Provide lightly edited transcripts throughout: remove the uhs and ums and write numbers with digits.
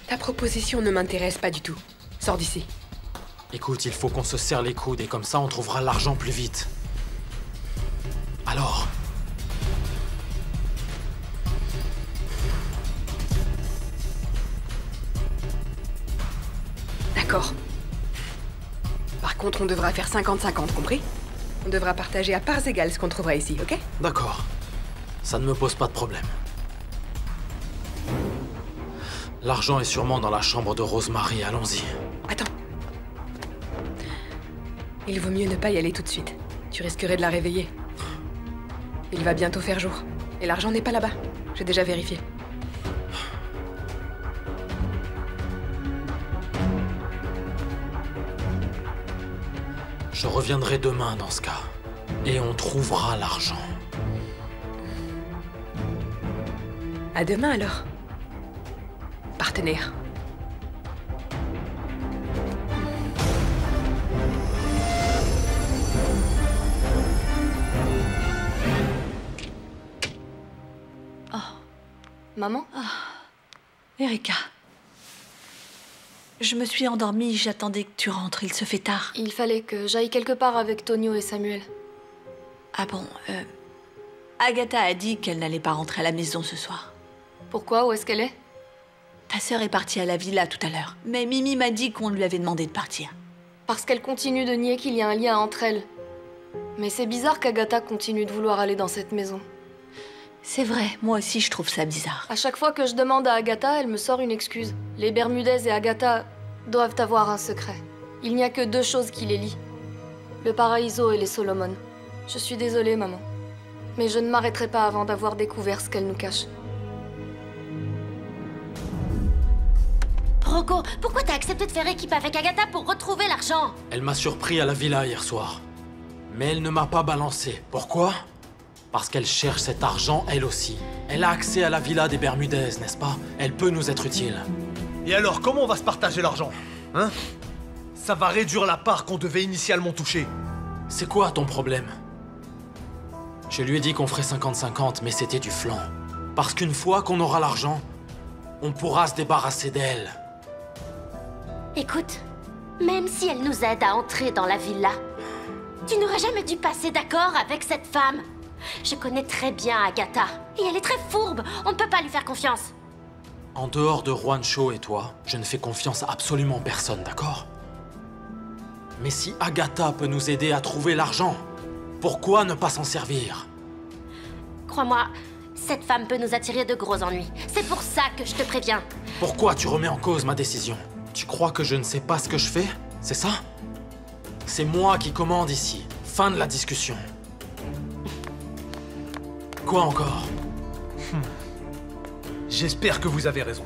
Ta proposition ne m'intéresse pas du tout. Sors d'ici. Écoute, il faut qu'on se serre les coudes et comme ça on trouvera l'argent plus vite. Alors? D'accord. Par contre, on devra faire 50-50, compris? On devra partager à parts égales ce qu'on trouvera ici, ok? D'accord. Ça ne me pose pas de problème. L'argent est sûrement dans la chambre de Rosemary, allons-y. Attends. Il vaut mieux ne pas y aller tout de suite. Tu risquerais de la réveiller. Il va bientôt faire jour. Et l'argent n'est pas là-bas. J'ai déjà vérifié. Je reviendrai demain dans ce cas. Et on trouvera l'argent. À demain alors. Partenaire. Oh. Maman? Erika. Je me suis endormie, j'attendais que tu rentres, il se fait tard. Il fallait que j'aille quelque part avec Tonio et Samuel. Ah bon, Agatha a dit qu'elle n'allait pas rentrer à la maison ce soir. Pourquoi? Où est-ce qu'elle est? Ta sœur est partie à la villa tout à l'heure. Mais Mimi m'a dit qu'on lui avait demandé de partir. Parce qu'elle continue de nier qu'il y a un lien entre elles. Mais c'est bizarre qu'Agatha continue de vouloir aller dans cette maison. C'est vrai, moi aussi je trouve ça bizarre. À chaque fois que je demande à Agatha, elle me sort une excuse. Les Bermudez et Agatha doivent avoir un secret. Il n'y a que deux choses qui les lient. Le Paraiso et les Solomon. Je suis désolée, maman. Mais je ne m'arrêterai pas avant d'avoir découvert ce qu'elle nous cache. Rocco, pourquoi t'as accepté de faire équipe avec Agatha pour retrouver l'argent? Elle m'a surpris à la villa hier soir. Mais elle ne m'a pas balancé. Pourquoi? Parce qu'elle cherche cet argent, elle aussi. Elle a accès à la villa des Bermudez, n'est-ce pas? Elle peut nous être utile. Et alors, comment on va se partager l'argent? Hein? Ça va réduire la part qu'on devait initialement toucher. C'est quoi ton problème? Je lui ai dit qu'on ferait 50-50, mais c'était du flan. Parce qu'une fois qu'on aura l'argent, on pourra se débarrasser d'elle. Écoute, même si elle nous aide à entrer dans la villa, tu n'aurais jamais dû passer d'accord avec cette femme. Je connais très bien Agatha, et elle est très fourbe, on ne peut pas lui faire confiance. En dehors de Juancho et toi, je ne fais confiance à absolument personne, d'accord? Mais si Agatha peut nous aider à trouver l'argent, pourquoi ne pas s'en servir? Crois-moi, cette femme peut nous attirer de gros ennuis. C'est pour ça que je te préviens. Pourquoi tu remets en cause ma décision? Tu crois que je ne sais pas ce que je fais? C'est ça? C'est moi qui commande ici. Fin de la discussion. Quoi encore? J'espère que vous avez raison.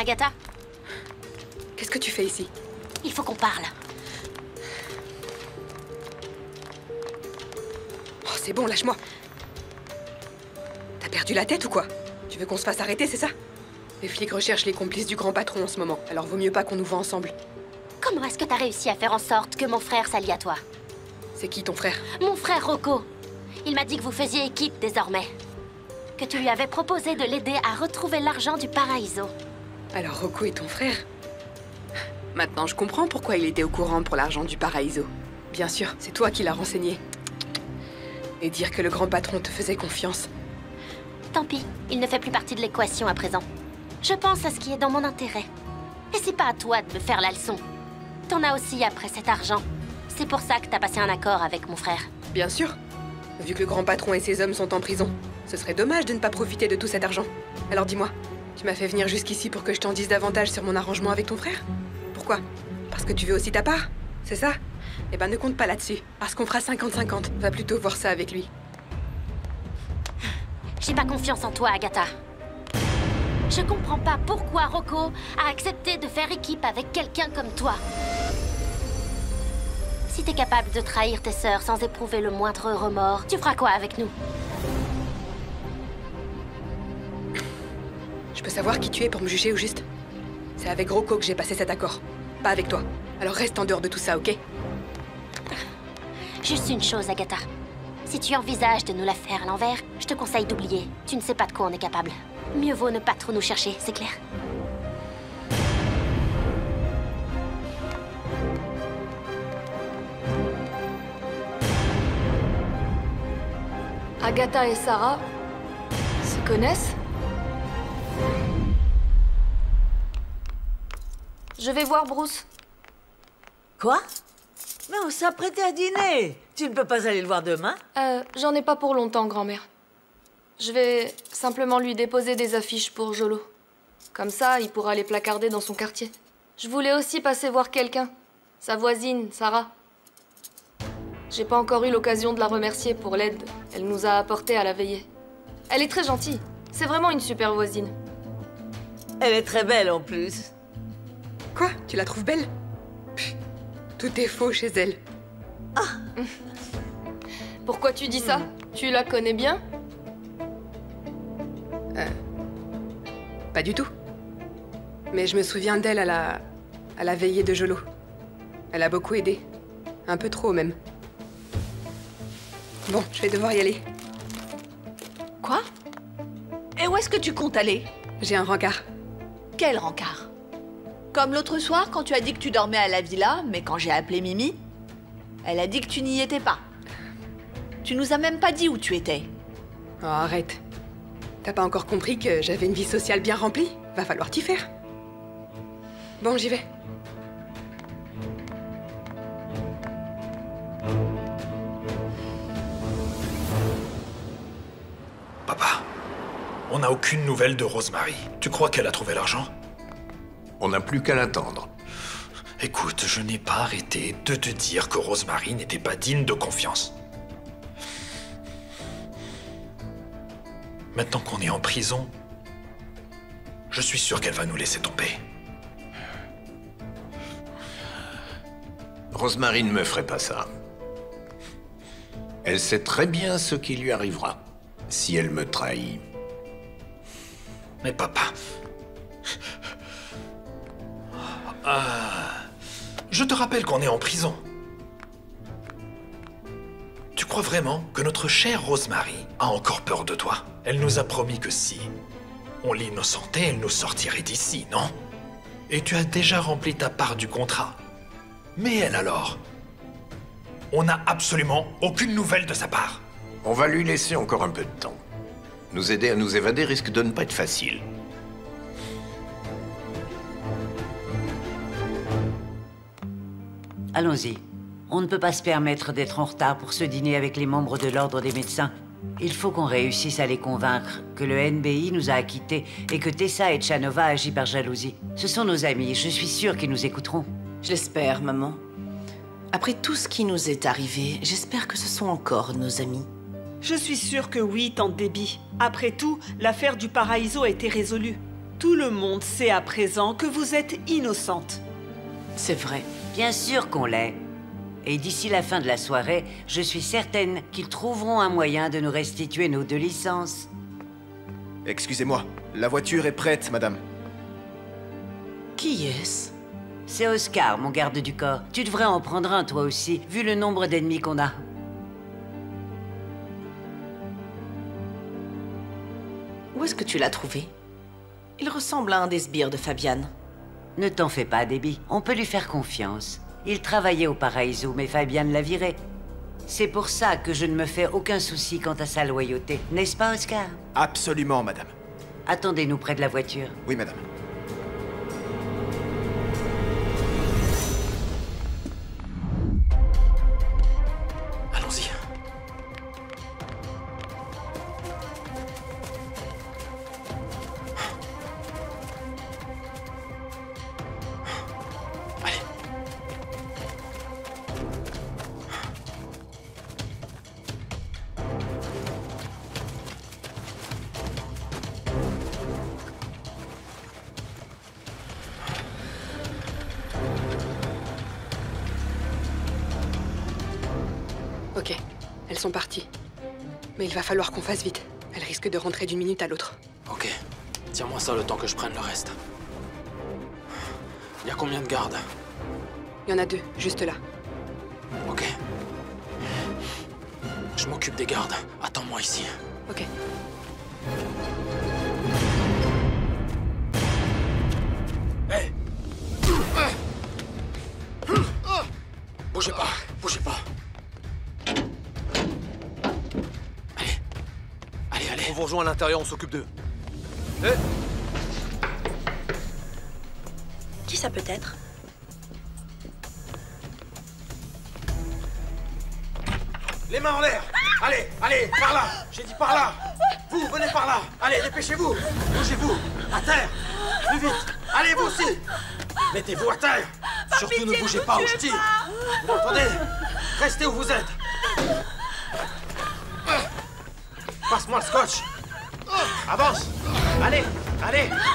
Agatha, Qu'est-ce que tu fais ici? il faut qu'on parle. Oh, c'est bon, lâche-moi. T'as perdu la tête ou quoi? Tu veux qu'on se fasse arrêter, c'est ça? Les flics recherchent les complices du grand patron en ce moment, alors vaut mieux pas qu'on nous voit ensemble. Comment est-ce que t'as réussi à faire en sorte que mon frère s'allie à toi? C'est qui ton frère? Mon frère Rocco. Il m'a dit que vous faisiez équipe désormais. Que tu lui avais proposé de l'aider à retrouver l'argent du Paraiso. Alors Rocco est ton frère? Maintenant, je comprends pourquoi il était au courant pour l'argent du Paraiso. Bien sûr, c'est toi qui l'as renseigné. Et dire que le grand patron te faisait confiance. Tant pis, il ne fait plus partie de l'équation à présent. Je pense à ce qui est dans mon intérêt. Et c'est pas à toi de me faire la leçon. T'en as aussi après cet argent. C'est pour ça que t'as passé un accord avec mon frère. Bien sûr. Vu que le grand patron et ses hommes sont en prison, ce serait dommage de ne pas profiter de tout cet argent. Alors dis-moi, tu m'as fait venir jusqu'ici pour que je t'en dise davantage sur mon arrangement avec ton frère? Pourquoi? Parce que tu veux aussi ta part? C'est ça? Eh ben ne compte pas là-dessus, parce qu'on fera 50-50. Va plutôt voir ça avec lui. J'ai pas confiance en toi, Agatha. Je comprends pas pourquoi Rocco a accepté de faire équipe avec quelqu'un comme toi. Si t'es capable de trahir tes sœurs sans éprouver le moindre remords, tu feras quoi avec nous? Je peux savoir qui tu es pour me juger au juste? C'est avec Rocco que j'ai passé cet accord, pas avec toi. Alors reste en dehors de tout ça, ok? Juste une chose, Agatha. Si tu envisages de nous la faire à l'envers, je te conseille d'oublier. Tu ne sais pas de quoi on est capable. Mieux vaut ne pas trop nous chercher, c'est clair? Agatha et Sarah se connaissent? Je vais voir Bruce. Quoi? Mais on s'apprêtait à dîner. Tu ne peux pas aller le voir demain? J'en ai pas pour longtemps, grand-mère. Je vais simplement lui déposer des affiches pour Jolo. Comme ça, il pourra les placarder dans son quartier. Je voulais aussi passer voir quelqu'un. Sa voisine, Sarah. J'ai pas encore eu l'occasion de la remercier pour l'aide qu'elle nous a apportée à la veillée. Elle est très gentille. C'est vraiment une super voisine. Elle est très belle en plus. Quoi? Tu la trouves belle? Pff, tout est faux chez elle. Pourquoi tu dis ça? Tu la connais bien? Pas du tout. Mais je me souviens d'elle à la veillée de Jolo. Elle a beaucoup aidé. Un peu trop même. Bon, je vais devoir y aller. Quoi? Et où est-ce que tu comptes aller? J'ai un rencard. Quel rencard? Comme l'autre soir, quand tu as dit que tu dormais à la villa, mais quand j'ai appelé Mimi, elle a dit que tu n'y étais pas. Tu nous as même pas dit où tu étais. Oh, arrête. T'as pas encore compris que j'avais une vie sociale bien remplie? Va falloir t'y faire. Bon, j'y vais. Papa, on n'a aucune nouvelle de Rosemary. Tu crois qu'elle a trouvé l'argent? On n'a plus qu'à l'attendre. Écoute, je n'ai pas arrêté de te dire que Rosemary n'était pas digne de confiance. Maintenant qu'on est en prison, je suis sûr qu'elle va nous laisser tomber. Rosemary ne me ferait pas ça. Elle sait très bien ce qui lui arrivera si elle me trahit. Mais papa... je te rappelle qu'on est en prison. Tu crois vraiment que notre chère Rosemary a encore peur de toi? Elle nous a promis que si on l'innocentait, elle nous sortirait d'ici, non? Et tu as déjà rempli ta part du contrat. Mais elle alors? On n'a absolument aucune nouvelle de sa part. On va lui laisser encore un peu de temps. Nous aider à nous évader risque de ne pas être facile. Allons-y. On ne peut pas se permettre d'être en retard pour ce dîner avec les membres de l'Ordre des médecins. Il faut qu'on réussisse à les convaincre que le NBI nous a acquittés et que Tessa et Tchanova agissent par jalousie. Ce sont nos amis, je suis sûre qu'ils nous écouteront. Je l'espère, maman. Après tout ce qui nous est arrivé, j'espère que ce sont encore nos amis. Je suis sûre que oui, tante Debbie. Après tout, l'affaire du Paraiso a été résolue. Tout le monde sait à présent que vous êtes innocente. C'est vrai. Bien sûr qu'on l'est. Et d'ici la fin de la soirée, je suis certaine qu'ils trouveront un moyen de nous restituer nos 2 licences. Excusez-moi, la voiture est prête, madame. Qui est-ce? C'est Oscar, mon garde du corps. Tu devrais en prendre un, toi aussi, vu le nombre d'ennemis qu'on a. Où est-ce que tu l'as trouvé? Il ressemble à un des sbires de Fabiane. Ne t'en fais pas, Debbie. On peut lui faire confiance. Il travaillait au Paraiso, mais Fabiane l'a viré. C'est pour ça que je ne me fais aucun souci quant à sa loyauté. N'est-ce pas, Oscar? Absolument, madame. Attendez-nous près de la voiture. Oui, madame. Allons-y. Allez. Elles sont parties. Mais il va falloir qu'on fasse vite. Elles risquent de rentrer d'une minute à l'autre. Ok. Tiens-moi ça le temps que je prenne le reste. Il y a combien de gardes? Il y en a 2, juste là. Ok. Je m'occupe des gardes. Attends-moi ici. Ok. Hey! Bougez pas, bougez pas. Allez. On vous rejoint à l'intérieur, on s'occupe d'eux. Qui ça peut être? Les mains en l'air! Allez, par là! J'ai dit par là! Vous, venez par là! Allez, dépêchez-vous! Bougez-vous! À terre! Plus vite! Allez, vous aussi! Mettez-vous à terre! Surtout ne bougez pas où je tire! Vous m'entendez? Restez où vous êtes! Passe-moi le scotch! Avance! Allez!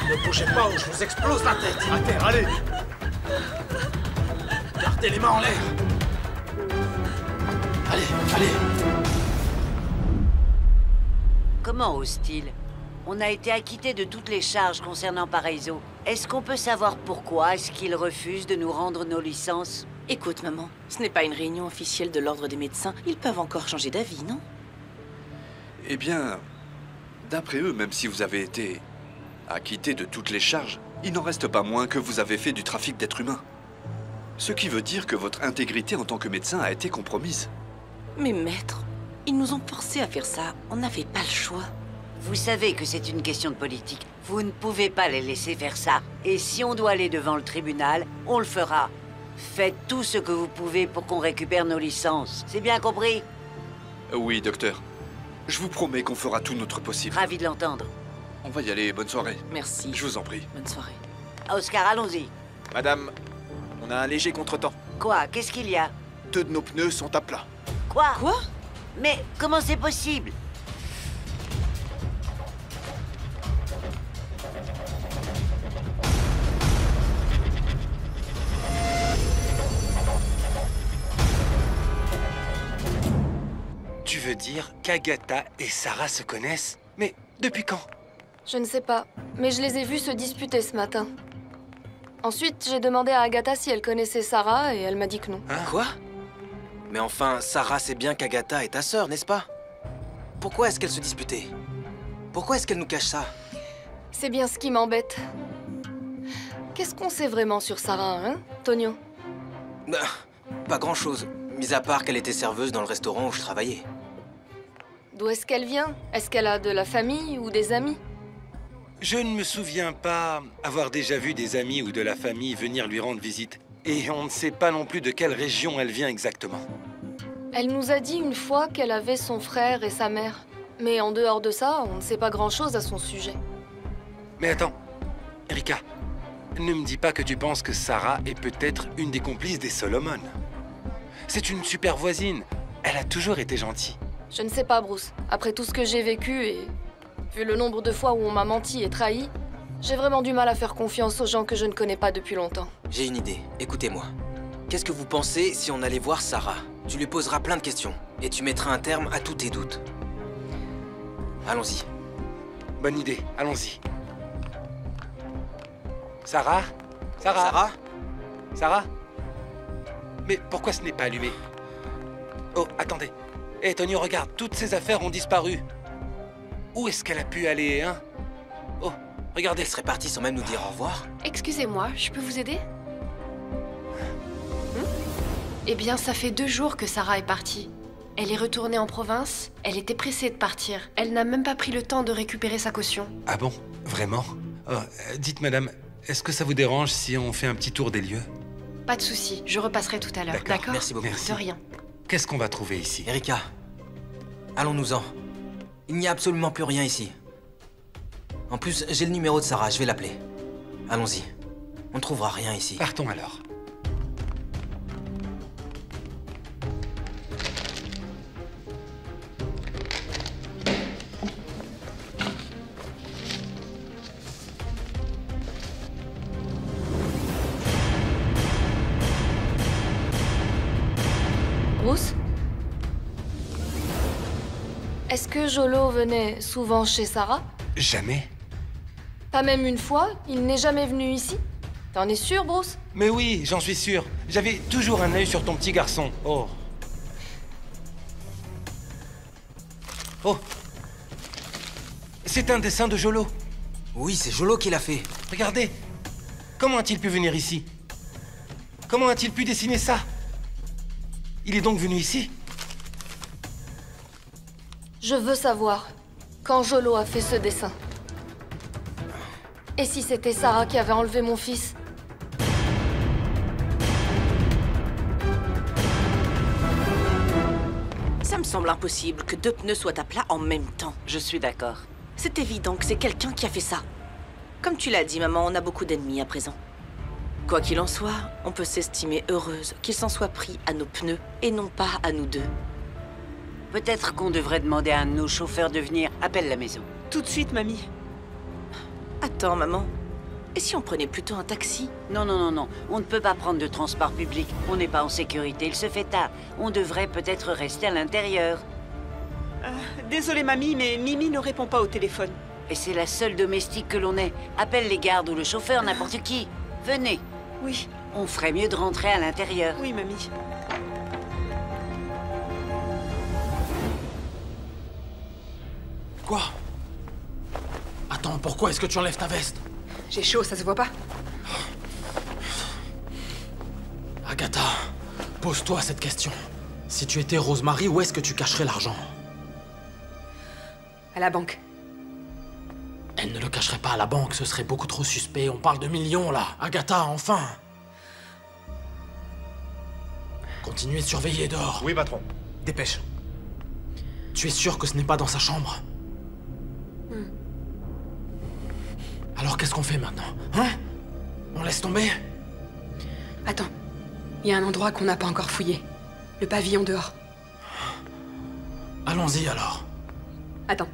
Ne bougez pas ou je vous explose la tête! À terre, allez! Gardez les mains en l'air! Allez! Comment ose-t-il? On a été acquitté de toutes les charges concernant Paraiso. Est-ce qu'on peut savoir pourquoi est-ce qu'il refuse de nous rendre nos licences? Écoute, maman, ce n'est pas une réunion officielle de l'Ordre des médecins. Ils peuvent encore changer d'avis, non? Eh bien, d'après eux, même si vous avez été acquitté de toutes les charges, il n'en reste pas moins que vous avez fait du trafic d'êtres humains. Ce qui veut dire que votre intégrité en tant que médecin a été compromise. Mais maître, ils nous ont forcés à faire ça. On n'avait pas le choix. Vous savez que c'est une question de politique. Vous ne pouvez pas les laisser faire ça. Et si on doit aller devant le tribunal, on le fera. Faites tout ce que vous pouvez pour qu'on récupère nos licences. C'est bien compris? Oui, docteur. Je vous promets qu'on fera tout notre possible. Ravi de l'entendre. On va y aller. Bonne soirée. Merci. Je vous en prie. Bonne soirée. Oscar, allons-y. Madame, on a un léger contretemps. Quoi? Qu'est-ce qu'il y a? 2 de nos pneus sont à plat. Quoi? Mais comment c'est possible? Tu veux dire qu'Agatha et Sarah se connaissent? Mais depuis quand? Je ne sais pas, mais je les ai vus se disputer ce matin. Ensuite, j'ai demandé à Agatha si elle connaissait Sarah et elle m'a dit que non. Quoi? Mais enfin, Sarah sait bien qu'Agatha est ta sœur, n'est-ce pas? Pourquoi est-ce qu'elle se disputait? Pourquoi est-ce qu'elle nous cache ça? C'est bien ce qui m'embête. Qu'est-ce qu'on sait vraiment sur Sarah, hein, Tonio? Pas grand-chose, mis à part qu'elle était serveuse dans le restaurant où je travaillais. D'où est-ce qu'elle vient? Est-ce qu'elle a de la famille ou des amis? Je ne me souviens pas avoir déjà vu des amis ou de la famille venir lui rendre visite. Et on ne sait pas non plus de quelle région elle vient exactement. Elle nous a dit une fois qu'elle avait son frère et sa mère. Mais en dehors de ça, on ne sait pas grand-chose à son sujet. Mais attends, Erika, ne me dis pas que tu penses que Sarah est peut-être une des complices des Solomon. C'est une super voisine. Elle a toujours été gentille. Je ne sais pas, Bruce. Après tout ce que j'ai vécu et vu le nombre de fois où on m'a menti et trahi, j'ai vraiment du mal à faire confiance aux gens que je ne connais pas depuis longtemps. J'ai une idée, écoutez-moi. Qu'est-ce que vous pensez si on allait voir Sarah? Tu lui poseras plein de questions et tu mettras un terme à tous tes doutes. Allons-y. Bonne idée, allons-y. Sarah? Sarah? Sarah? Sarah? Mais pourquoi ce n'est pas allumé? Oh, attendez. Hé, Tonio, regarde, toutes ces affaires ont disparu. Où est-ce qu'elle a pu aller, hein? Oh, regardez. Elle serait partie sans même nous dire au revoir. Excusez-moi, je peux vous aider? Eh bien, ça fait 2 jours que Sarah est partie. Elle est retournée en province, elle était pressée de partir. Elle n'a même pas pris le temps de récupérer sa caution. Ah bon? Vraiment? Oh, dites, madame, est-ce que ça vous dérange si on fait un petit tour des lieux? Pas de souci, je repasserai tout à l'heure, d'accord? Merci beaucoup. Merci. De rien. Qu'est-ce qu'on va trouver ici? Erika, allons-nous-en. Il n'y a absolument plus rien ici. En plus, j'ai le numéro de Sarah, je vais l'appeler. Allons-y. On ne trouvera rien ici. Partons alors. Bruce? Est-ce que Jolo venait souvent chez Sarah? Jamais. Pas même une fois? Il n'est jamais venu ici? T'en es sûr, Bruce? Mais oui, j'en suis sûr. J'avais toujours un œil sur ton petit garçon. Oh. Oh. C'est un dessin de Jolo. Oui, c'est Jolo qui l'a fait. Regardez. Comment a-t-il pu venir ici? Comment a-t-il pu dessiner ça? Il est donc venu ici? Je veux savoir quand Jolo a fait ce dessin. Et si c'était Sarah qui avait enlevé mon fils? Ça me semble impossible que 2 pneus soient à plat en même temps. Je suis d'accord. C'est évident que c'est quelqu'un qui a fait ça. Comme tu l'as dit, maman, on a beaucoup d'ennemis à présent. Quoi qu'il en soit, on peut s'estimer heureuse qu'il s'en soit pris à nos pneus et non pas à nous deux. Peut-être qu'on devrait demander à un de nos chauffeurs de venir. Appelle la maison. Tout de suite, mamie. Attends, maman. Et si on prenait plutôt un taxi? Non, non, non, non. On ne peut pas prendre de transport public. On n'est pas en sécurité. Il se fait tard. On devrait peut-être rester à l'intérieur. Désolée, mamie, mais Mimi ne répond pas au téléphone. Et c'est la seule domestique que l'on ait. Appelle les gardes ou le chauffeur, n'importe qui. Venez. Oui. On ferait mieux de rentrer à l'intérieur. Oui, mamie. Quoi? Attends, pourquoi est-ce que tu enlèves ta veste? J'ai chaud, ça se voit pas? Agatha, pose-toi cette question. Si tu étais Rosemary, où est-ce que tu cacherais l'argent? À la banque. Elle ne le cacherait pas à la banque, ce serait beaucoup trop suspect. On parle de millions, là. Agatha, enfin! Continuez de surveiller dehors. Oui, patron. Dépêche. Tu es sûr que ce n'est pas dans sa chambre? Alors qu'est-ce qu'on fait maintenant? Hein? On laisse tomber? Attends. Il y a un endroit qu'on n'a pas encore fouillé. Le pavillon dehors. Allons-y alors. Attends.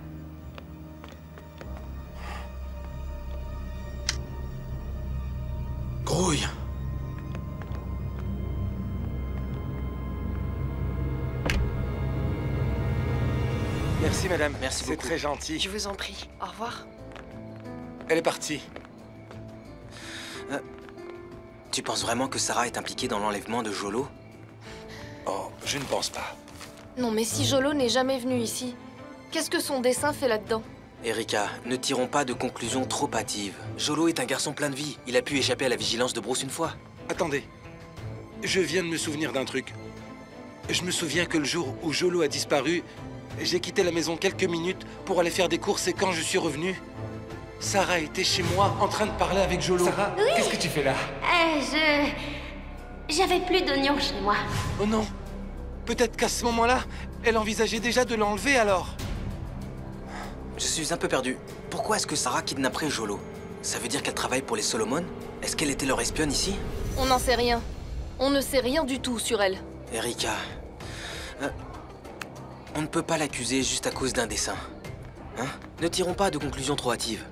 Grouille. Merci, madame. Merci C'est beaucoup. très gentil. Je vous en prie. Au revoir. Elle est partie. Tu penses vraiment que Sarah est impliquée dans l'enlèvement de Jolo? Oh, je ne pense pas. Non, mais si Jolo n'est jamais venu ici, qu'est-ce que son dessin fait là-dedans? Erika, ne tirons pas de conclusions trop hâtives. Jolo est un garçon plein de vie. Il a pu échapper à la vigilance de Bruce une fois. Attendez. Je viens de me souvenir d'un truc. Je me souviens que le jour où Jolo a disparu, j'ai quitté la maison quelques minutes pour aller faire des courses et quand je suis revenu, Sarah était chez moi en train de parler avec Jolo. Sarah, Oui. qu'est-ce que tu fais là? J'avais plus d'oignons chez moi. Oh non. Peut-être qu'à ce moment-là, elle envisageait déjà de l'enlever alors. Je suis un peu perdu. Pourquoi est-ce que Sarah kidnapperait Jolo? Ça veut dire qu'elle travaille pour les Solomon? Est-ce qu'elle était leur espionne ici? On n'en sait rien. On ne sait rien du tout sur elle. Erika... on ne peut pas l'accuser juste à cause d'un dessin. Hein? Ne tirons pas de conclusions trop hâtives.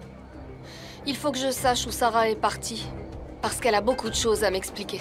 Il faut que je sache où Sarah est partie. Parce qu'elle a beaucoup de choses à m'expliquer.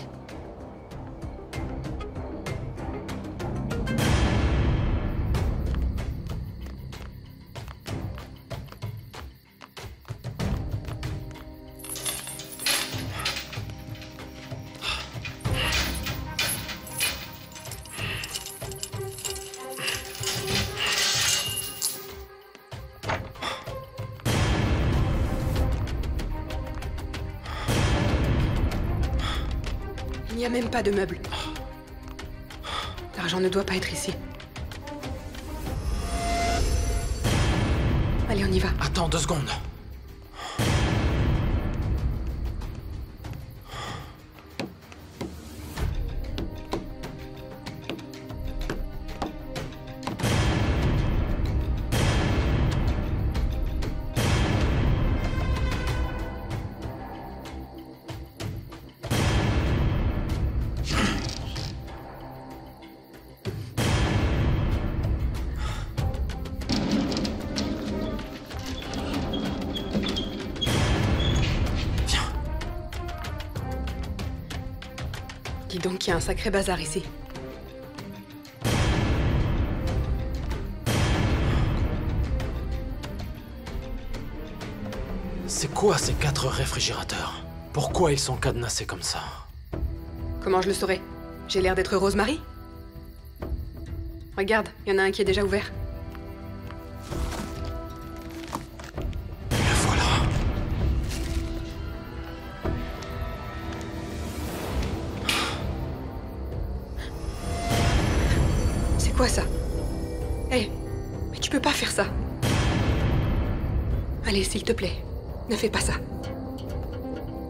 Il n'y a même pas de meubles. L'argent ne doit pas être ici. Allez, on y va. Attends 2 secondes. Dis donc qu'il y a un sacré bazar ici. C'est quoi ces 4 réfrigérateurs? Pourquoi ils sont cadenassés comme ça? Comment je le saurais? J'ai l'air d'être Rosemary? Regarde, il y en a un qui est déjà ouvert. Et voilà. C'est quoi ça? Hé, mais tu peux pas faire ça. Allez, s'il te plaît, ne fais pas ça.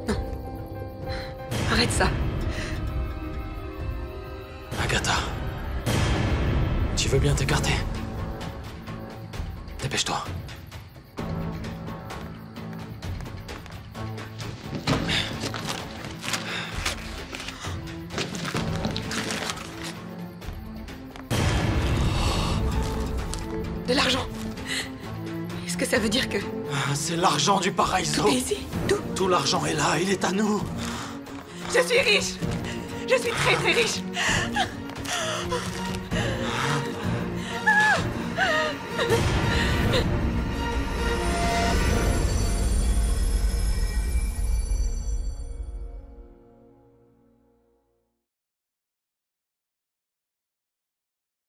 Non. Arrête ça. Agatha. Tu veux bien t'écarter? Dépêche-toi. De l'argent. Est-ce que ça veut dire que... C'est l'argent du Paraiso. Tout est ici? Tout? Tout l'argent est là, il est à nous. Je suis riche. Je suis très très riche.